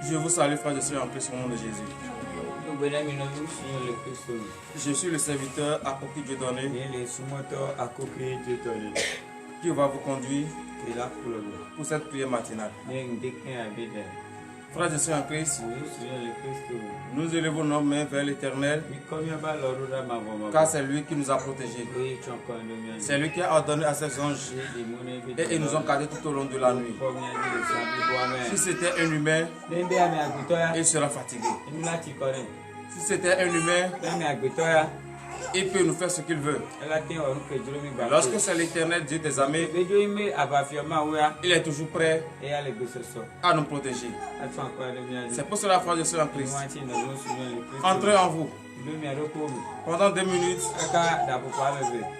Je vous salue, frères et sœurs, en Christ, au nom de Jésus. Je suis le serviteur Akoki Dieudonné. Dieu va vous conduire pour cette prière matinale. Frères et sœurs en Christ, nous élevons nos mains vers l'Éternel, car c'est lui qui nous a protégés. C'est lui qui a ordonné à ses anges et ils nous ont gardés tout au long de la nuit. Si c'était un humain, il sera fatigué. Si c'était un humain, il peut nous faire ce qu'il veut. Lorsque c'est l'Éternel Dieu des armées, il est toujours prêt à nous protéger. C'est pour cela, frères et sœurs en Christ, entrez en vous pendant 2 minutes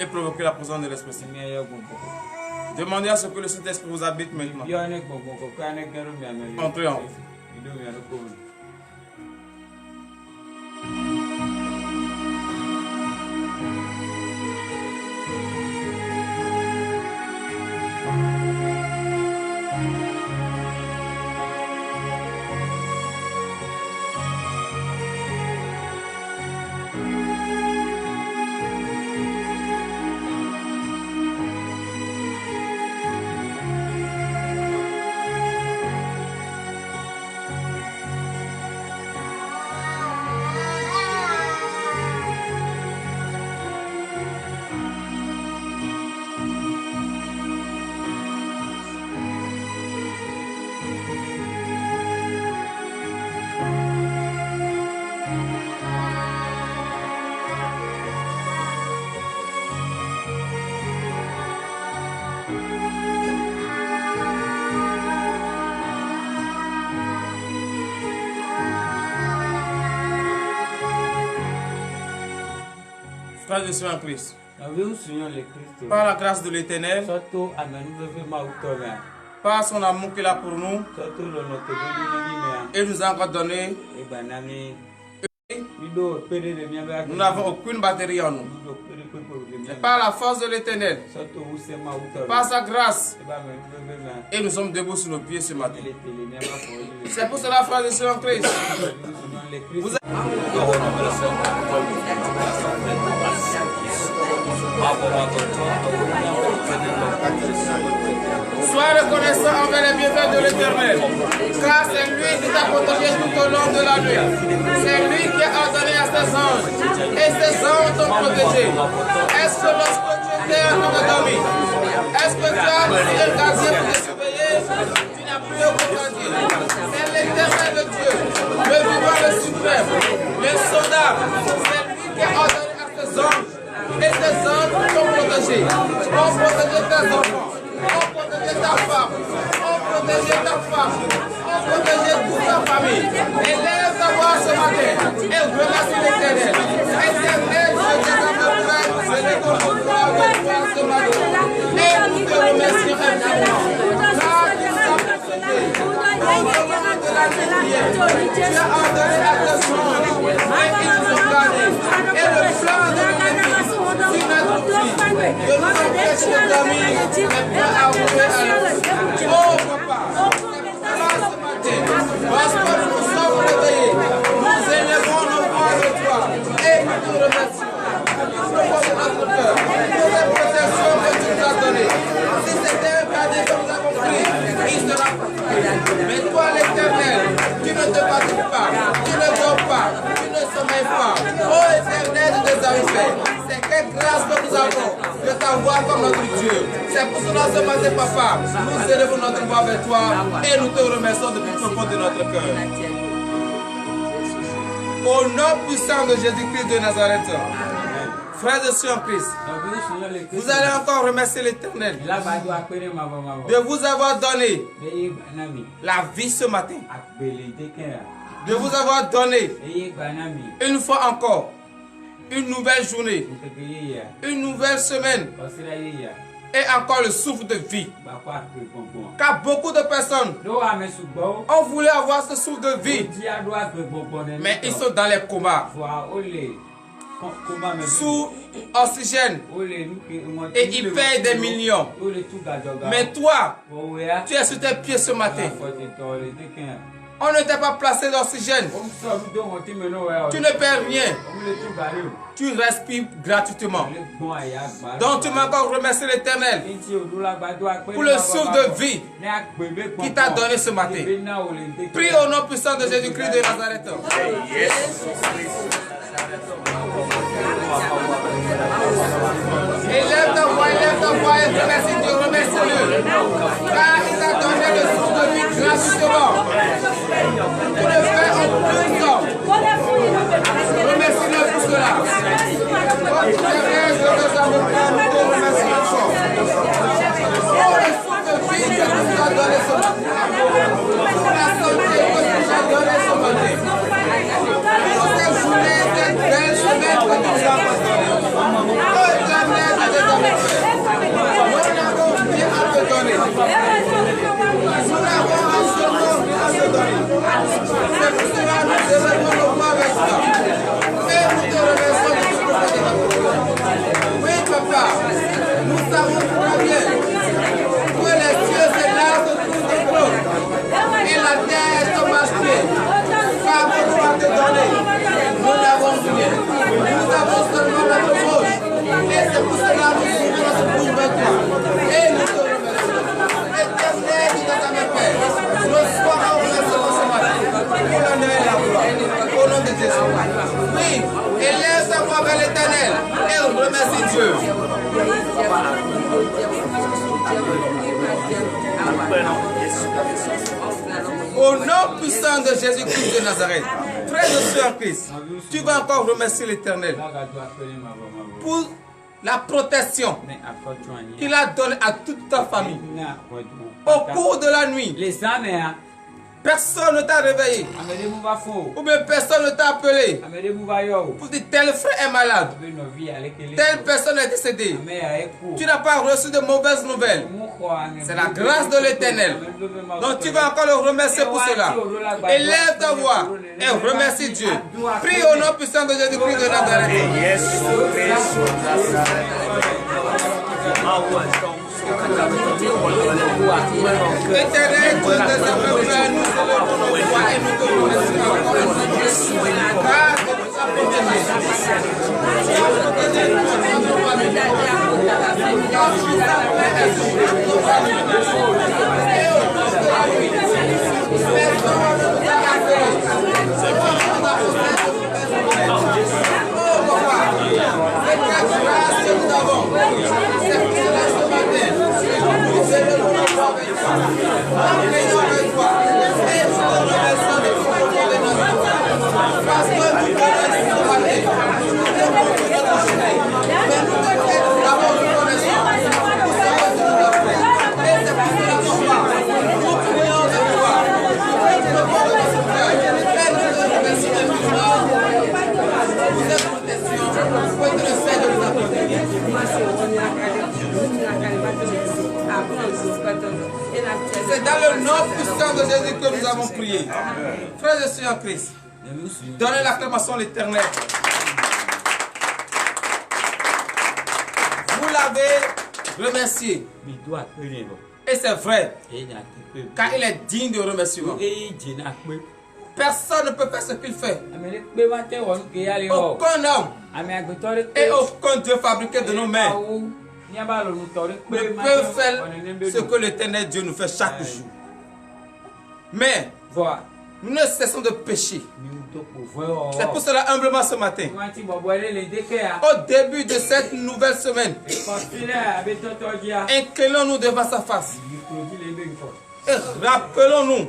et provoquez la présence de l'Esprit Saint. Demandez à ce que le Saint-Esprit vous habite maintenant. Entrez en vous. Frères et sœurs en Christ, par la grâce de l'Éternel, par son amour qu'il a pour nous, il nous a encore donné. Nous n'avons aucune batterie en nous. Mais par la force de l'Éternel, par sa grâce, et nous sommes debout sur nos pieds ce matin. C'est pour cela, frères et sœurs en Christ, vous sois reconnaissant envers les bienfaits de l'Éternel, car c'est lui qui t'a protégé tout au long de la nuit. C'est lui qui a ordonné à ses anges, et ses anges t'ont protégé. Est-ce que lorsque tu étais en train de dormir, est-ce que tu as mis un gardien pour te surveiller? Tu n'as plus aucun gardien. C'est l'Éternel de Dieu, le vivant, le suprême, l'insondable. C'est lui qui a ordonné à ses anges. Et tes anges sont protégés. On protège tes enfants. On protège ta femme. On protège ta femme. On protège toute ta famille. Élève ta voix ce matin. Et remercie l'Éternel. Éternel, je te donne frère. Je les confondrai avec toi ce matin. Et nous te remercions infiniment. Car tu nous as protégés. Au moment de la prière, tu as ordonné à tes anges. Et ils nous ont gardés. Et le plan de l'ennemi sur notre vie, de nous empêcher de dormir, est prêt à ouvrir à nous. Oh papa, ce matin, parce que nous nous sommes réveillés, nous élevons nos voix de toi et nous te remercions. Nous proposons notre cœur pour les protections que tu nous as données. Si c'était un cadeau que nous avons pris, il sera fatigué. Mais toi, l'Éternel, tu ne te fatigues pas, tu ne dors pas, tu ne sommeilles pas. Oh Éternel de tes armées, c'est quelle grâce que nous avons de t'avoir comme notre Dieu. C'est pour cela ce matin, papa, nous élevons notre voix vers toi et nous te remercions de tout le fond de notre cœur. Au nom puissant de Jésus-Christ de Nazareth, frères et sœurs en Christ, vous allez encore remercier l'Éternel de vous avoir donné la vie ce matin, de vous avoir donné une fois encore une nouvelle journée, une nouvelle semaine et encore le souffle de vie. Car beaucoup de personnes ont voulu avoir ce souffle de vie, mais ils sont dans les comas, sous oxygène, et ils payent des millions. Mais toi, tu es sur tes pieds ce matin. On ne t'a pas placé d'oxygène. Tu ne perds rien. Tu respires gratuitement. Donc tu m'as encore remercié l'Éternel pour le souffle de vie qui t'a donné ce matin. Prie au nom puissant de Jésus-Christ de Nazareth. Élève ta voix et remercie Dieu, remercie-le. Car il t'a donné le souffle de vie gratuitement. Tu le fais en plus temps. Remercie-le pour cela. Quand tu es je nous te remercie encore. Pour le souffle de vie que tu nous as donné ce matin. Pour la santé que tu nous as donné ce matin. Pour cette journée, cette belle semaine que tu nous as donnée. Oh Éternel, je te donne. Nous n'avons rien à te donner. Nous n'avons un seul mot à te donner. C'est pour cela que nous devons nous voir avec toi. Et nous te remercions de tout le monde. Oui, papa, nous savons très bien que les cieux c'est l'arbre de tout déclos. Et la terre est ton marché. Car nous va te donner. Nous n'avons rien. Nous avons seulement notre bouche. Et c'est pour cela que nous ouvrons notre bouche vers toi. Et nous te remercions. Éternel, tu t'as jamais fait. Reçois en remerciement ce matin. Pour l'honneur et la gloire. Au nom de Jésus. Oui, élève ta voix vers l'Éternel. Et remercie Dieu. Au nom puissant de Jésus-Christ de Nazareth, frère de soeur en Christ, tu vas encore remercier l'Éternel pour la protection qu'il a donnée à toute ta famille. Au cours de la nuit, personne ne t'a réveillé, ou bien personne ne t'a appelé pour dire tel frère est malade, telle personne est décédée. Tu n'as pas reçu de mauvaises nouvelles. C'est la grâce de l'Éternel. Donc tu vas encore le remercier pour cela. Élève ta voix et remercie Dieu. Prie au nom puissant de Jésus-Christ de Nazareth. Éternel, Dieu des armées, Père, nous élevons nos voix et nous te remercions encore une fois. Car tu nous as protégés. Tu as protégé nos familles. Car tu as fait nos familles. Et au nom de la nuit, personne ne nous a appelés. C'est toi qui nous as protégés. Oh papa, c'est quelle grâce que nous avons. C'est pour cela ce matin. Nous élevons nos voix avec toi. Nous prions avec toi. Et nous te remercions de tout le monde de notre foi. Parce que nous te remercions ce matin. Nous devons tout notre chemin. Mais nous te avons reconnaissance pour ce que tu nous as fait. Et c'est pour cela papa, nous prions de toi. Nous prions de toi de notre cœur. Et nous te remercions infiniment pour cette protection. Pour que le Seigneur nous apporte. C'est dans le nom puissant de Jésus que nous avons prié. Frères et sœurs en Christ, donnez l'acclamation à l'Éternel. Vous l'avez remercié. Et c'est vrai, car il est digne de remerciement. Personne ne peut faire ce qu'il fait. Aucun homme et aucun Dieu fabriqué de nos mains ne peut faire ce que l'Éternel Dieu nous fait chaque jour. Mais nous ne cessons de pécher. C'est pour cela humblement ce matin, au début de cette nouvelle semaine, inclinons-nous devant sa face et rappelons-nous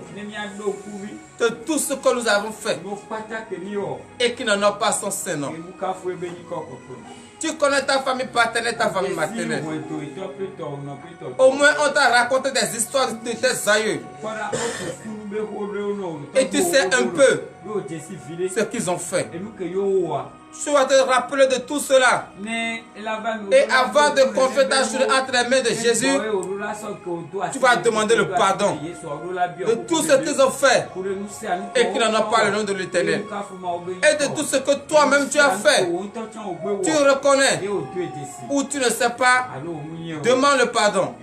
de tout ce que nous avons fait et qui n'en a pas son Saint-Nom. Tu connais ta famille paternelle, ta famille maternelle. Au moins on t'a raconté des histoires de tes aïeux. Et tu sais un peu ce qu'ils ont fait. Tu vas te rappeler de tout cela. Et avant de confier ta journée entre les mains de Jésus, tu vas demander le pardon de tout ce qu'ils ont fait et qui n'en ont pas le nom de l'Éternel. Et de tout ce que toi-même tu as fait. Tu reconnais ou tu ne sais pas, demande le pardon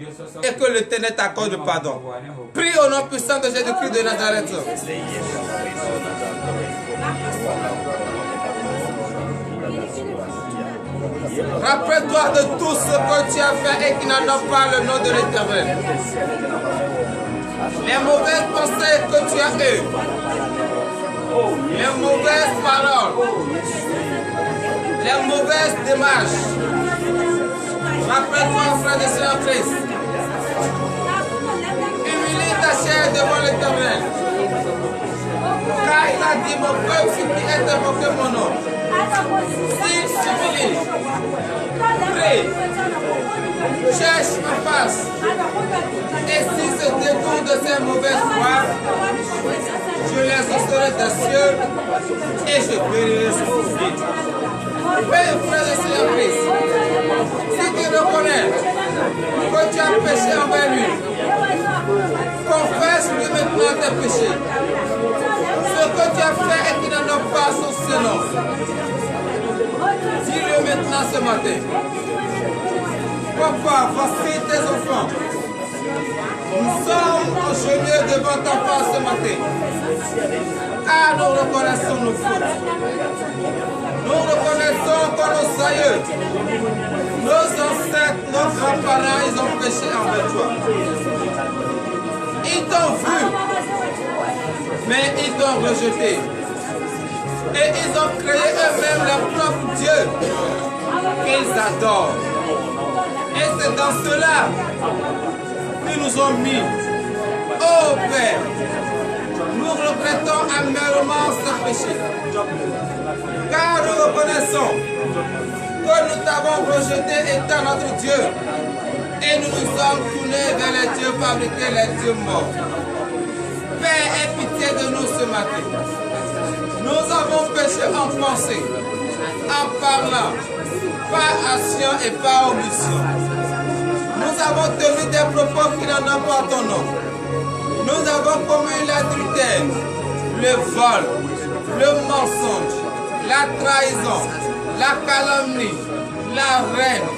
et que l'Éternel t'accorde le pardon. Prie au nom puissant de Jésus-Christ de Nazareth. Rappelle-toi de tout ce que tu as fait et qui n'en a pas le nom de l'Éternel. Les mauvaises pensées que tu as eues, les mauvaises paroles, les mauvaises démarches. Rappelle-toi, frère de Seigneur Christ. Humilie ta chair devant l'Éternel. Car il a dit, mon peuple qui est invoqué mon nom. S'il s'humilie, prie, cherche ma face, et s'il se détourne de ses mauvaises voies, je les exaucerai des cieux et je guérirai son fils. Père, frère de Seigneur Christ, si tu reconnais que tu as péché envers lui, confesse-lui maintenant tes péchés. Ce que tu as fait et qui n'en a pas son nom. Dis-le maintenant ce matin. Papa, voici tes enfants. Nous sommes agenouillés devant ta face ce matin. Car nous reconnaissons nos fautes. Nous reconnaissons que nos aïeux, nos ancêtres, nos grands-parents, ils ont péché envers toi. Ils t'ont vu, mais ils t'ont rejeté. Et ils ont créé eux-mêmes leur propre Dieu qu'ils adorent. Et c'est dans cela qu'ils nous ont mis. Oh Père, nous regrettons amèrement ce péché. Car nous reconnaissons que nous t'avons rejeté étant notre Dieu. Et nous nous sommes tournés vers les dieux fabriqués, les dieux morts. Père, aie pitié de nous ce matin. Nous avons péché en pensée, en parlant, par action et par omission. Nous avons tenu des propos qui n'en ont pas ton nom. Nous avons commis l'adultère, le vol, le mensonge, la trahison, la calomnie, la haine,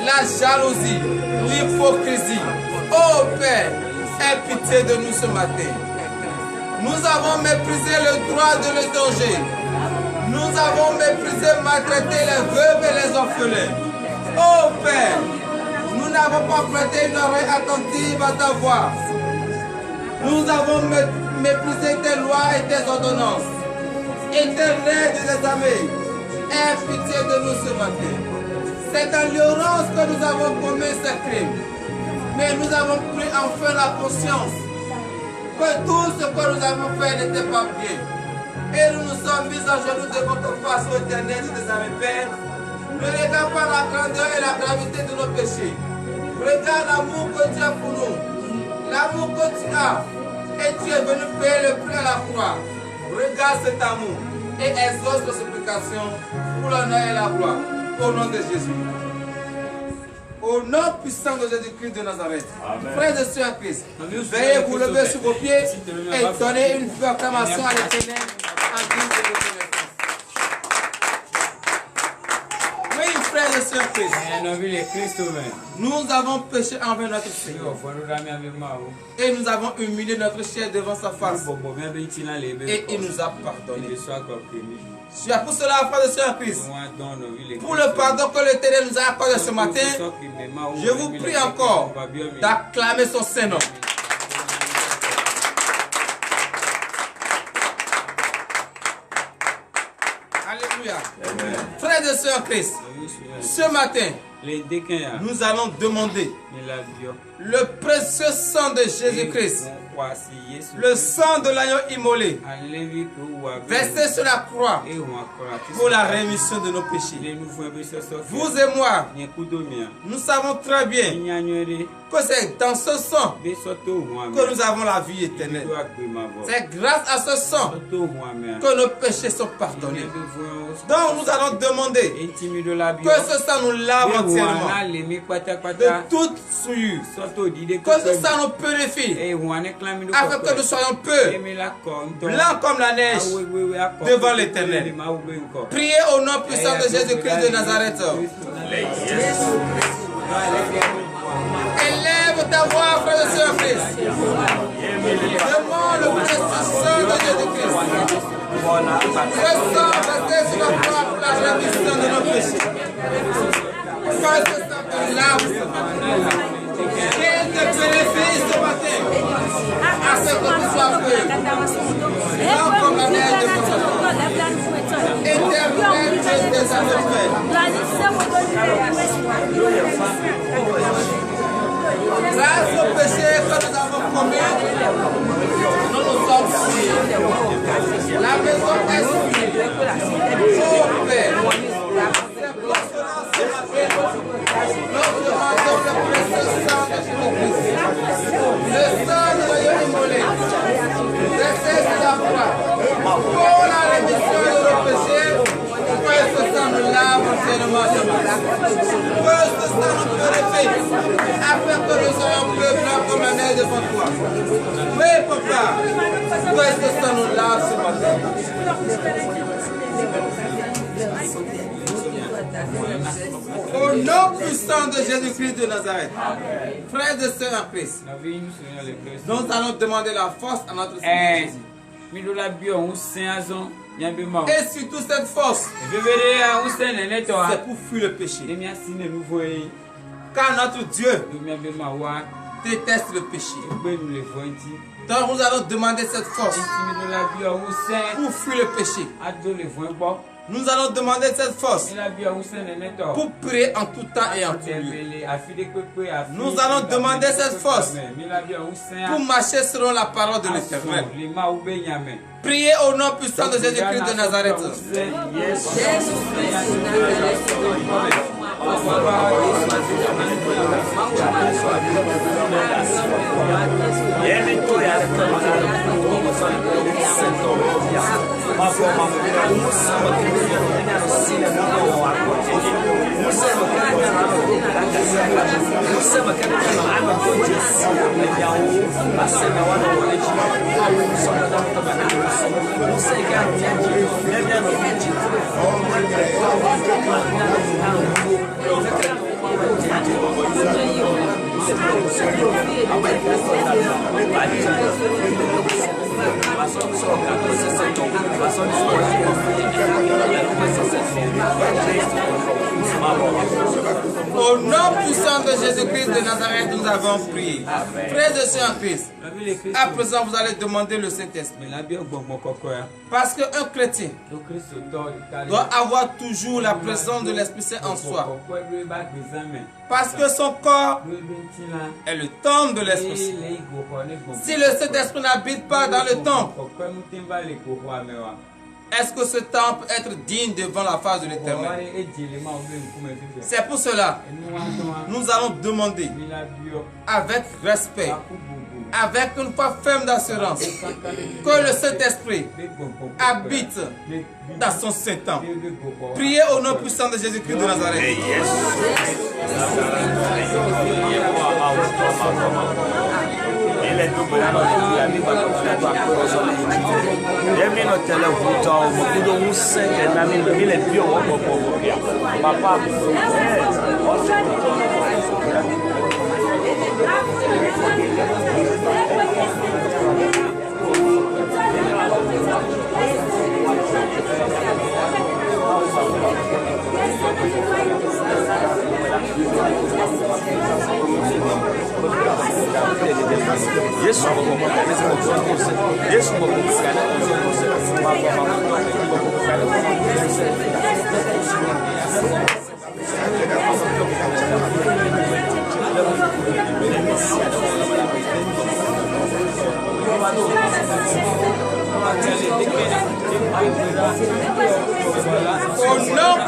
la jalousie, l'hypocrisie. Oh Père, aie pitié de nous ce matin. Nous avons méprisé le droit de l'étranger. Nous avons méprisé, maltraité les veuves et les orphelins. Oh Père, nous n'avons pas prêté une oreille attentive à ta voix. Nous avons méprisé tes lois et tes ordonnances. Éternel des armées, aie pitié de nous ce matin. C'est dans l'ignorance que nous avons commis ces crimes. Mais nous avons pris enfin la conscience que tout ce que nous avons fait n'était pas bien. Et nous nous sommes mis à genoux devant ton face éternelle des armées, Père. Ne regarde pas la grandeur et la gravité de nos péchés. Regarde l'amour que tu as pour nous. L'amour que tu as. Et tu es venu payer le prix à la croix. Regarde cet amour et exauce nos supplications pour l'honneur et la gloire. Au nom de Jésus. Au nom puissant de Jésus-Christ de Nazareth. Frères et sœurs Christ, veuillez vous lever sur vos pieds et donner une proclamation à l'Éternel en guise de reconnaissance. Oui, frères et sœurs Christ, nous avons péché envers notre Seigneur. Et nous avons humilié notre chair devant sa face. Et il nous a pardonné. C'est pour cela, frères et sœurs Christ, pour le pardon que l'Éternel nous a accordé ce matin, je vous prie encore d'acclamer son Saint-Nom. Alléluia. Frères et sœurs Christ, ce matin, nous allons demander le précieux sang de Jésus-Christ le sang de l'agneau immolé, versé sur la croix pour la rémission de nos péchés. Vous et moi, nous savons très bien que c'est dans ce sang que nous avons la vie éternelle. C'est grâce à ce sang que nos péchés sont pardonnés. Donc nous allons demander que ce sang nous lave entièrement de toute souillure, que ce sang nous purifie afin que nous soyons purs, blancs comme la neige devant l'Éternel. Priez au nom puissant de Jésus-Christ de Nazareth. Élève ta voix, frère et sœur Christ. Demande le précieux sang de Jésus-Christ. Le sang versé sur la croix pour la rémission de nos péchés. Que ce sang te lave ce matin. Qu'il te purifie ce matin. Afin que tu sois pur. Non comme la neige de ton sang. Éternel Dieu des armées. Grâce au péché que nous avons commis, nous nous sommes souillés. La maison est souillée. Oh Père, c'est pour cela ce matin, nous demandons le précieux sang de Jésus-Christ. Le sang de l'agneau immolé, versé sur la croix, pour la rémission de nos péchés. Que ce sang nous lave entièrement ce matin. Que ce sang nous purifie, afin que nous soyons plus blancs comme la neige devant toi. Oui, papa, que ce sang nous lave ce matin. Au nom puissant de Jésus-Christ de Nazareth, frères et sœurs en Christ, nous allons demander la force à notre Seigneur Jésus. Et surtout cette force, c'est pour fuir le péché. Car notre Dieu déteste le péché. Donc nous allons demander cette force pour fuir le péché. Nous allons demander cette force pour prier en tout temps et en tout lieu. Nous allons demander cette force pour marcher selon la parole de l'Éternel. Priez au nom puissant de Jésus-Christ de Nazareth. Au nom puissant de Jésus-Christ de Nazareth, nous avons prié. Frères et sœurs en Christ, à présent vous allez demander le Saint-Esprit. Parce qu'un chrétien doit avoir toujours la présence de l'Esprit Saint en soi. Parce que son corps est le temple de l'Esprit Saint. Si le Saint-Esprit n'habite pas dans le temple, est-ce que ce temple peut être digne devant la face de l'Éternel? C'est pour cela, nous allons demander avec respect, avec une foi ferme d'assurance, que le Saint-Esprit habite dans son Saint-Temple. Priez au nom puissant de Jésus-Christ de Nazareth.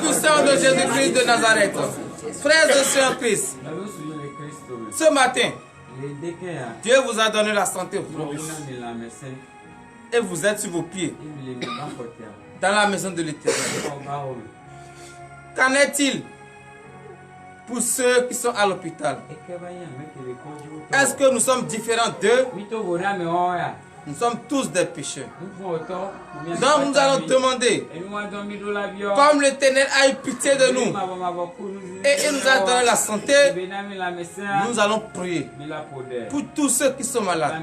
puissance de Jésus-Christ de Nazareth. Frères et sœurs en Christ, ce matin, Dieu vous a donné la santé et vous êtes sur vos pieds dans la maison de l'Éternel. Qu'en est-il pour ceux qui sont à l'hôpital? Est-ce que nous sommes différents d'eux? Nous sommes tous des pécheurs. Donc nous allons demander, comme l'Éternel a eu pitié de nous et il nous a donné la santé, nous allons prier pour tous ceux qui sont malades,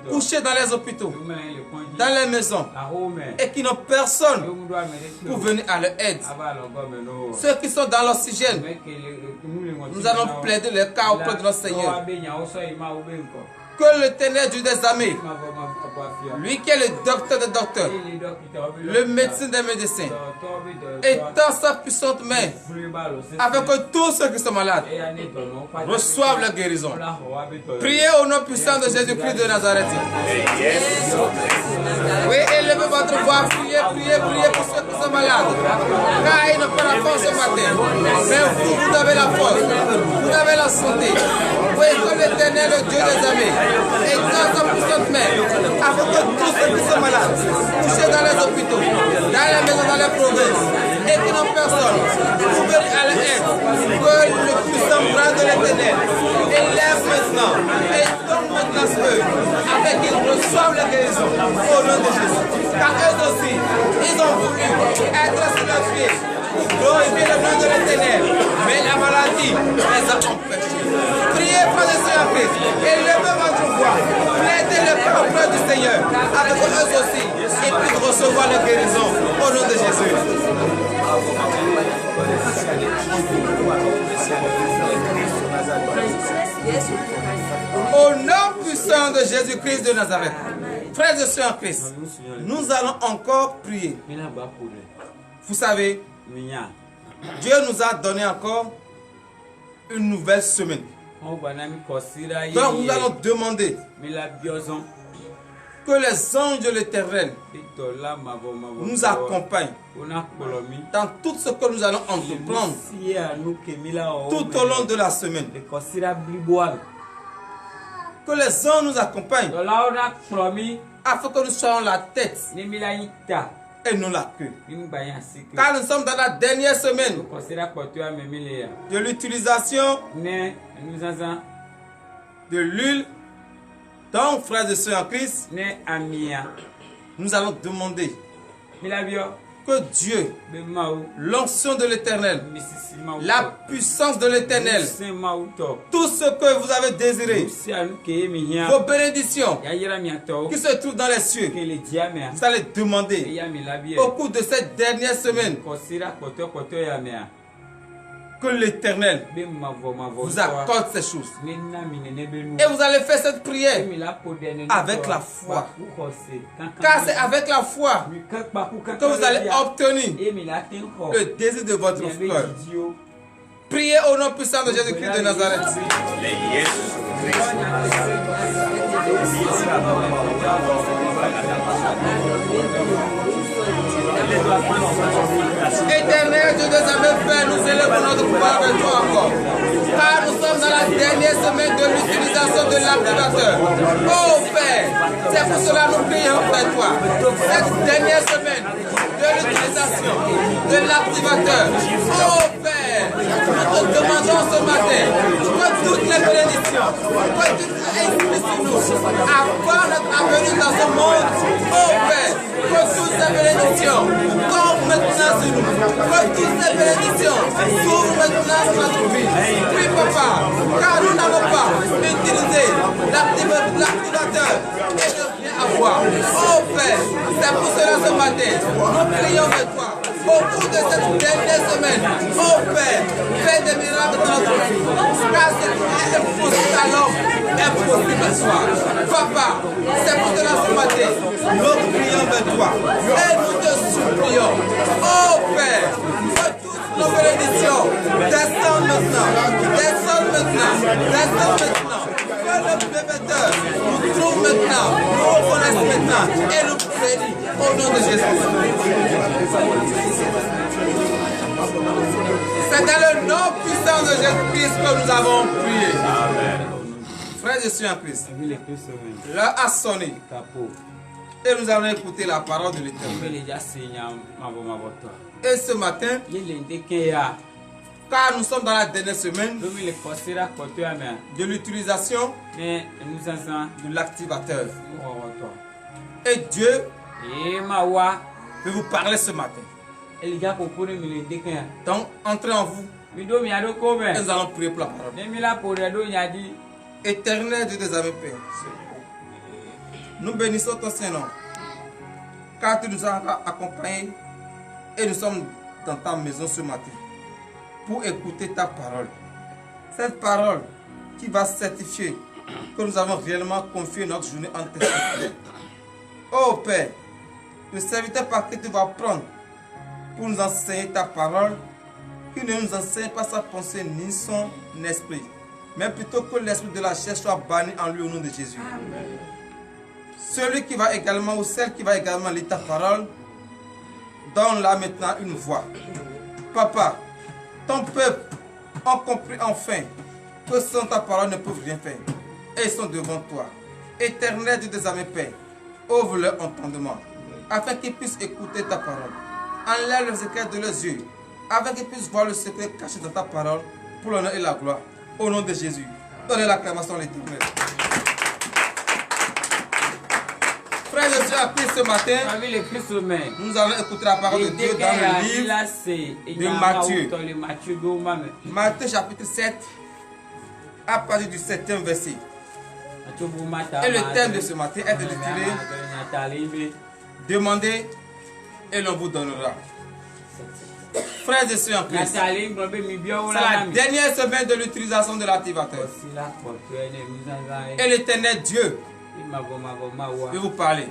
couchés dans les hôpitaux, dans les maisons et qui n'ont personne pour venir à leur aide. Ceux qui sont dans l'oxygène, nous allons plaider le cas auprès de notre Seigneur. Que l'Éternel Dieu des armées, lui qui est le docteur des docteurs, le médecin des médecins, étend sa puissante main afin que tous ceux qui sont malades reçoivent la guérison. Priez au nom puissant de Jésus-Christ de Nazareth. Oui, élevez votre voix, priez, priez, priez pour ceux qui sont malades. Car ils n'ont pas la force ce matin. Mais vous avez la force, vous avez la santé. Oui, que l'Éternel, le Dieu des armées, et dans sa puissante main, afin que tous ceux qui sont malades, touchés dans les hôpitaux, dans les maisons, dans les provinces, et qui n'ont personne, vous venez à l'aide, que le puissant bras de l'Éternel élève maintenant, et tombe maintenant sur eux, afin qu'ils reçoivent la guérison, au nom de Jésus. Car eux aussi, ils ont voulu être sur leurs pieds, pour glorifier le nom de l'Éternel, mais la maladie les a empêchés. Priez, frères et sœurs en Christ, élevez votre voix, plaidez le cas auprès du Seigneur, avec eux aussi, ils puissent recevoir la guérison au nom de Jésus. Au nom puissant de Jésus-Christ de Nazareth, frères et sœurs en Christ, nous allons encore prier. Vous savez, Dieu nous a donné encore une nouvelle semaine. Donc nous allons demander que les anges de l'Éternel nous accompagnent dans tout ce que nous allons entreprendre tout au long de la semaine. Que les anges nous accompagnent afin que nous soyons la tête et non la queue. Car nous sommes dans la dernière semaine de l'utilisation de l'huile. Donc, frères et sœurs en Christ, nous allons demander que Dieu, l'onction de l'Éternel, la puissance de l'Éternel, tout ce que vous avez désiré, vos bénédictions qui se trouvent dans les cieux, vous allez demander au cours de cette dernière semaine que l'Éternel vous accorde ces choses. Et vous allez faire cette prière avec la foi. Car c'est avec la foi que vous allez obtenir le désir de votre cœur. Priez au nom puissant de Jésus-Christ de Nazareth. Éternel Dieu des armées, Père, nous élevons notre pouvoir avec toi encore. Car nous sommes dans la dernière semaine de l'utilisation de l'activateur. Oh Père, c'est pour cela que nous prions auprès de toi. Cette dernière semaine de l'utilisation de l'activateur. Oh Père, nous te demandons ce matin que toutes les bénédictions, que toutes les bénédictions avant notre avenue dans ce monde, oh Père, que toutes ces bénédictions tombent maintenant sur nous, que toutes ces bénédictions s'ouvrent maintenant sur notre vie. Oui papa, car nous n'avons pas utilisé l'activateur et de rien avoir. Oh Père, c'est pour cela ce matin, nous prions de toi. Au cours de cette dernière semaine, oh Père, fais des miracles dans notre vie. Car ce qui est impossible à l'homme, impossible à soi. Papa, c'est pour cela ce matin, nous prions de toi. Et nous te supplions, oh Père, que toutes nos bénédictions descendent maintenant, descendent maintenant, descendent maintenant. Que le bienfaiteur nous trouve maintenant, nous reconnaisse maintenant et nous bénisse au nom de Jésus. nom puissant de Jésus-Christ que nous avons prié. Frères et sœurs en Christ, l'heure a sonné et nous allons écouter la parole de l'Éternel. Et ce matin, car nous sommes dans la dernière semaine de l'utilisation de l'activateur. Et Dieu veut vous parler ce matin. Donc, entrez en vous. Et nous allons prier pour la parole. Éternel Dieu des armées, Père, nous bénissons ton Saint-Nom, car tu nous as accompagnés et nous sommes dans ta maison ce matin pour écouter ta parole. Cette parole qui va certifier que nous avons réellement confié notre journée en tes mains. Oh Père, le serviteur par qui tu vas prendre pour nous enseigner ta parole, qui ne nous enseigne pas sa pensée ni son esprit, mais plutôt que l'esprit de la chair soit banni en lui au nom de Jésus. Amen. Celui qui va également, ou celle qui va également lire ta parole, donne-la maintenant une voix. Papa, ton peuple a compris enfin que sans ta parole ne peuvent rien faire. Et ils sont devant toi. Éternel Dieu des armées, Père, ouvre leur entendement, afin qu'ils puissent écouter ta parole. Enlève le secret de leurs yeux, afin qu'ils puissent voir le secret caché dans ta parole, pour l'honneur et la gloire. Au nom de Jésus, donnez l'acclamation à l'Éternel. Frères et sœurs, après ce matin, nous allons écouter la parole de Dieu dans le livre de Matthieu. Matthieu chapitre 7, à partir du 7e verset. Et le thème de ce matin est intitulé « Demandez et l'on vous donnera ». Frères et sœurs en Christ, c'est la dernière semaine de l'utilisation de l'activateur. Et l'Éternel Dieu veut vous parler.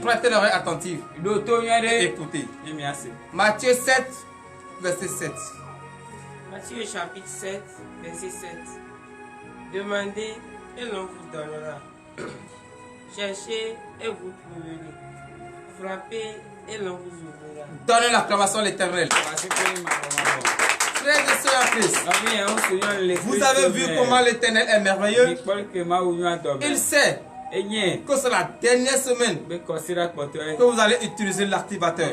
Prêtez l'oreille attentive. Écoutez. Matthieu 7, verset 7. Matthieu chapitre 7, verset 7. Demandez et l'on vous donnera. Cherchez et vous trouverez. Frappez et l'on vous ouvrira. Donnez l'acclamation à l'Éternel. Frères et sœurs en Christ, vous avez vu comment l'Éternel est merveilleux. Il sait que c'est la dernière semaine que vous allez utiliser l'activateur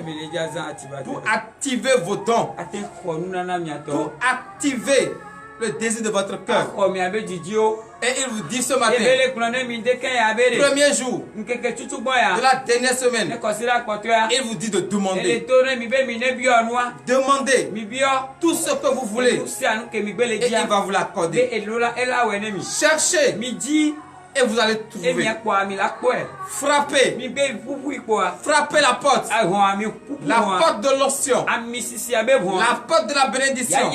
pour activer vos dons, pour activer le désir de votre cœur. Et il vous dit ce matin, premier jour de la dernière semaine, il vous dit de demander. Demandez tout ce que vous voulez et il va vous l'accorder. Cherchez et vous allez trouver. Frappez. Frappez la porte. La porte de l'onction. La porte de la bénédiction.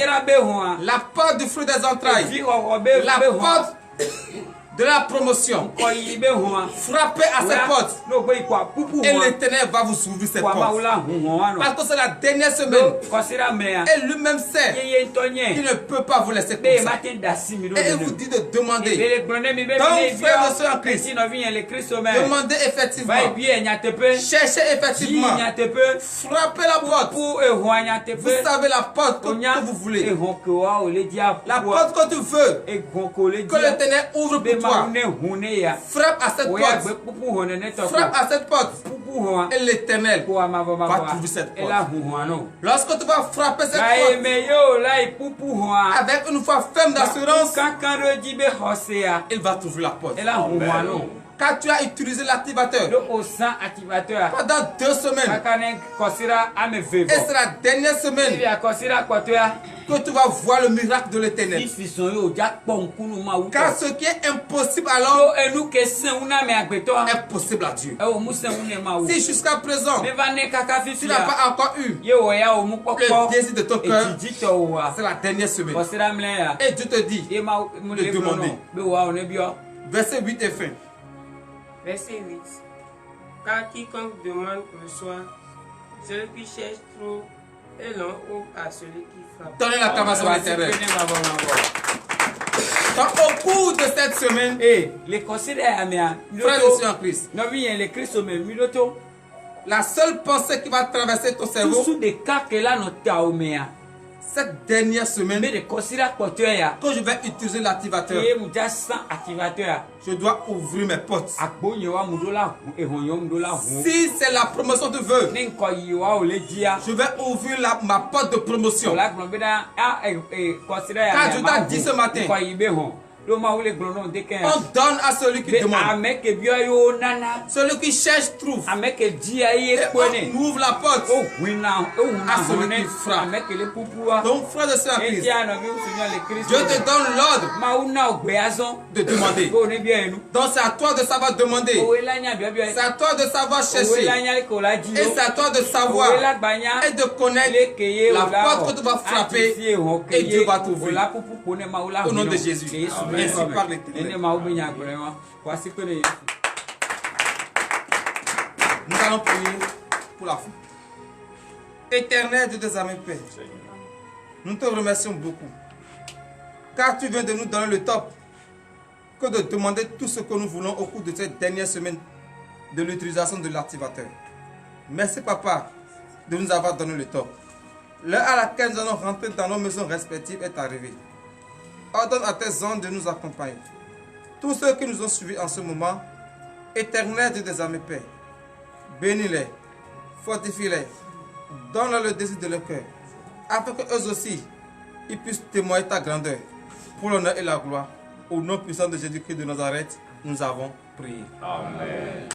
La porte du fruit des entrailles. La porte de la promotion. Frappez à cette porte. Et l'Éternel va vous ouvrir cette porte. Parce que c'est la dernière semaine. Et lui-même sait qu'il ne peut pas vous laisser comme ça. Et il vous dit de demander. Donc, frères et sœurs en Christ, demandez effectivement. Cherchez effectivement. Frappez la porte. Vous savez la porte que vous voulez. La porte que tu veux. Que l'Éternel ouvre pour toi. Frappe à cette porte. Frappe à cette porte. Et l'Éternel va trouver cette porte. Lorsque tu vas frapper cette porte avec une foi ferme d'assurance, il va trouver la porte. Car tu as utilisé l'activateur pendant 2 semaines. Et c'est la dernière semaine que tu vas voir le miracle de l'Éternel. Car ce qui est impossible alors est possible à Dieu. Si jusqu'à présent tu n'as pas encore eu le désir de ton cœur, c'est la dernière semaine. Et Dieu te dit de demander. Verset 8 et fin. Verset 8. Car quiconque demande reçoit, celui qui cherche trouve, et l'on ouvre à celui qui frappe. Donnez l'acclamation à l'Éternel. Donc au cours de cette semaine, frères et sœurs en Christ, la seule pensée qui va traverser ton cerveau, cette dernière semaine, Mais de considérer porte ya. quand je vais utiliser l'activateur, Et muja sans activateur. je dois ouvrir mes portes. Agbonyewa mudola ehonyo mudola hu. Si c'est la promotion de vœux, Nenko yiwa ole dia. je vais ouvrir ma porte de promotion. Ola gbonbeda considérer ya. Car Dieu t'a dit ce matin, Ko yibe hon. Lo ma wole gblono deken. on donne à celui qui demande. Ameke bio yo nana. Celui qui cherche trouve. Ameke dia ye Et kwene. on ouvre la porte O wina o à celui qui frappe. Ameke le pupua. Donc, frère de Saint Christ, Etia no bi Seigneur le Christ. Dieu te donne l'ordre Mauna ogbeazon. de demander. Ko ne bien nous. Donc, c'est à toi de savoir demander. Owelanya bio bio. C'est à toi de savoir chercher. Owelanya ko la di. Et c'est à toi de savoir Owelagbanya. et de connaître la porte que tu vas frapper et Dieu va t'ouvrir. Au nom de Jésus. Ainsi par l'Éternel. Nous allons prier pour la fin. Éternel Dieu des armées Père, nous te remercions beaucoup. Car tu viens de nous donner le top que de demander tout ce que nous voulons au cours de cette dernière semaine de l'utilisation de l'activateur. Merci Papa de nous avoir donné le top. L'heure à laquelle nous allons rentrer dans nos maisons respectives est arrivée. Ordonne à tes anges de nous accompagner. Tous ceux qui nous ont suivis en ce moment, Éternel Dieu des armées Père, bénis-les, fortifie-les, donne-leur le désir de leur cœur, afin qu'eux aussi, ils puissent témoigner ta grandeur, pour l'honneur et la gloire. Au nom puissant de Jésus-Christ de Nazareth, nous avons prié. Amen.